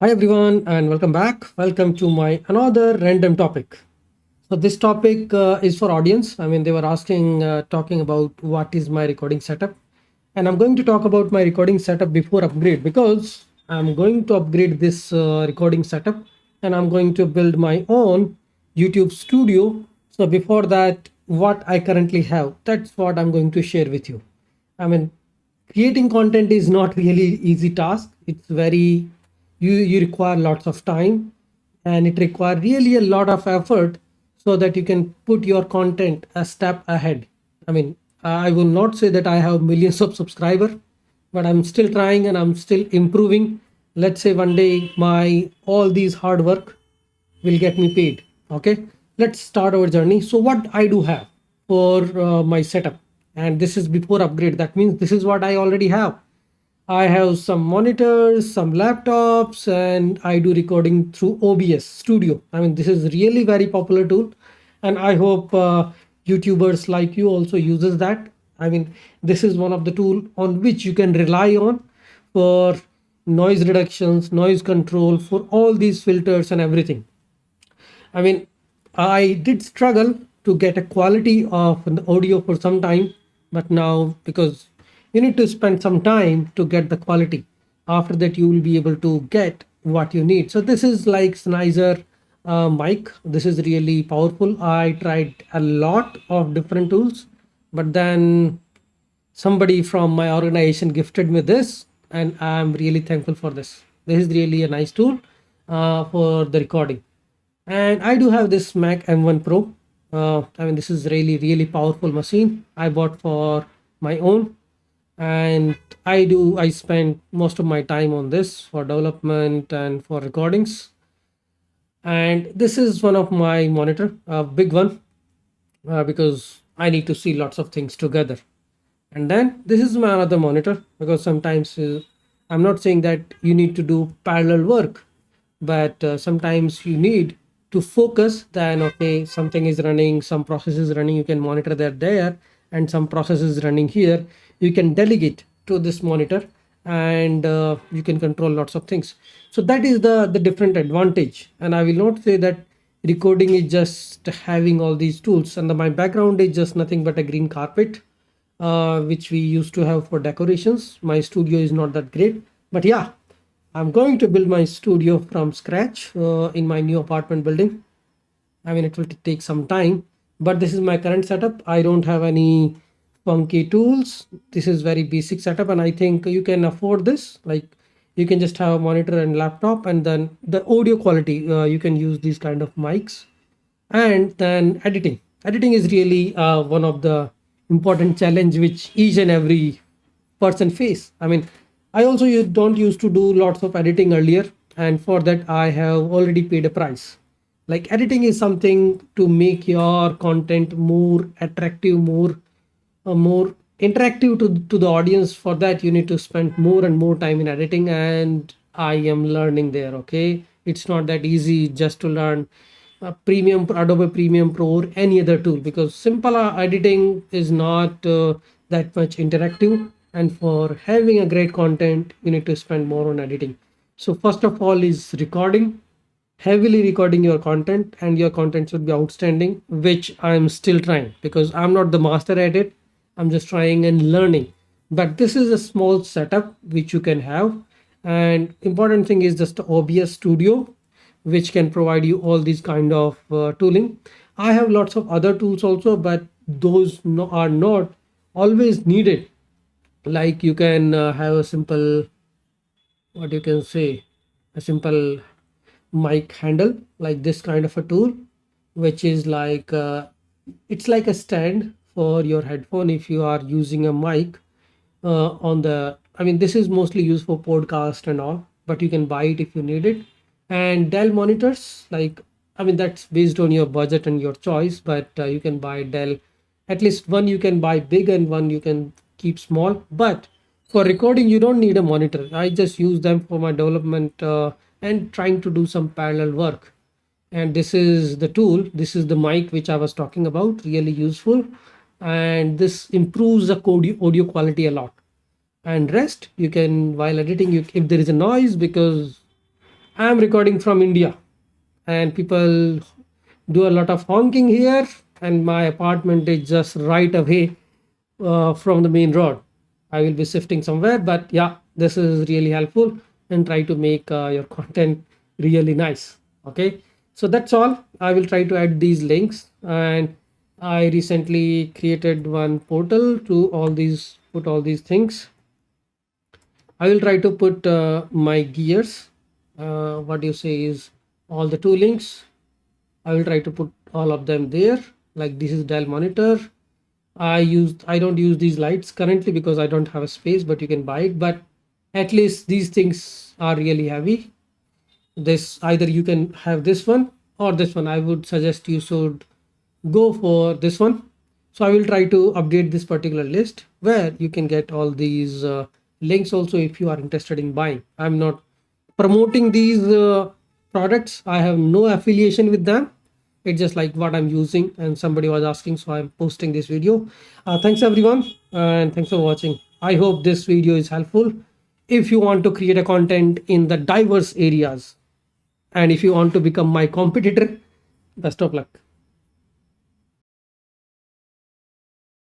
Hi everyone and welcome back. Welcome to my another random topic. So this topic is for audience. They were asking, talking about what is my recording setup, and I'm going to talk about my recording setup before upgrade because I'm going to upgrade this recording setup, and I'm going to build my own YouTube studio. So before that, what I currently have, that's what I'm going to share with you. I mean, creating content is not really easy task. It's very you require lots of time, and it require really a lot of effort so that you can put your content a step ahead. I mean, I will not say that I have millions of subscriber, but I'm still trying and I'm still improving. Let's say one day my all these hard work will get me paid. Okay, let's start our journey. So what I do have for my setup, and this is before upgrade, that means this is what I already have. I have some monitors, some laptops, and I do recording through OBS Studio. This is really very popular tool, and I hope YouTubers like you also uses that. This is one of the tool on which you can rely on for noise reductions, noise control, for all these filters and everything. I mean, I did struggle to get a quality of an audio for some time, but now because you need to spend some time to get the quality. After that, you will be able to get what you need. So this is like Sennheiser mic. This is really powerful. I tried a lot of different tools, but then somebody from my organization gifted me this, and I'm really thankful for this. This is really a nice tool for the recording. And I do have this Mac M1 Pro. This is really powerful machine I bought for my own, and I spend most of my time on this for development and for recordings. And this is one of my monitor, a big one, because I need to see lots of things together. And then this is my another monitor, because sometimes I'm not saying that you need to do parallel work, but sometimes you need to focus. Then okay, something is running, some process is running, you can monitor that there, and some process is running here, you can delegate to this monitor, and you can control lots of things. So that is the different advantage. And I will not say that recording is just having all these tools, and my background is just nothing but a green carpet, which we used to have for decorations. My studio is not that great, but yeah, I'm going to build my studio from scratch in my new apartment building. It will take some time, but this is my current setup. I don't have any funky tools. This is very basic setup, and I think you can afford this. Like, you can just have a monitor and laptop, and then the audio quality, you can use these kind of mics. And then editing is really one of the important challenge which each and every person face. I also don't used to do lots of editing earlier, and for that I have already paid a price. Like, editing is something to make your content more attractive, more interactive to the audience. For that, you need to spend more and more time in editing, and I am learning there. Okay, it's not that easy just to learn premium Adobe Premium Pro or any other tool, because simple editing is not that much interactive, and for having a great content you need to spend more on editing. So first of all is recording, heavily recording your content, and your content should be outstanding, which I'm still trying, because I'm not the master at it. I'm just trying and learning, but this is a small setup which you can have. And important thing is just OBS Studio, which can provide you all these kind of tooling. I have lots of other tools also, but those are not always needed. Like, you can have a simple, what you can say, a simple mic handle, like this kind of a tool, which is like it's like a stand for your headphone if you are using a mic on the this is mostly used for podcast and all, but you can buy it if you need it. And Dell monitors, like, that's based on your budget and your choice, but you can buy Dell. At least one you can buy big, and one you can keep small. But for recording you don't need a monitor. I just use them for my development and trying to do some parallel work. And this is the tool, this is the mic which I was talking about, really useful. And this improves the audio quality a lot. And rest, you can, while editing, if there is a noise, because I'm recording from India, and people do a lot of honking here, and my apartment is just right away from the main road. I will be shifting somewhere, but yeah, this is really helpful, and try to make your content really nice. Okay, so that's all. I will try to add these links, and I recently created one portal to all these, put all these things. I will try to put my gears. What you say is all the two links. I will try to put all of them there. Like this is Dell monitor. I don't use these lights currently because I don't have a space, but you can buy it. But at least these things are really heavy. This, either you can have this one or this one. I would suggest you should go for this one. So I will try to update this particular list where you can get all these links also if you are interested in buying. I'm not promoting these products. I have no affiliation with them. It's just like what I'm using, and somebody was asking, so I'm posting this video. Thanks everyone, and thanks for watching. I hope this video is helpful if you want to create a content in the diverse areas, and if you want to become my competitor. Best of luck.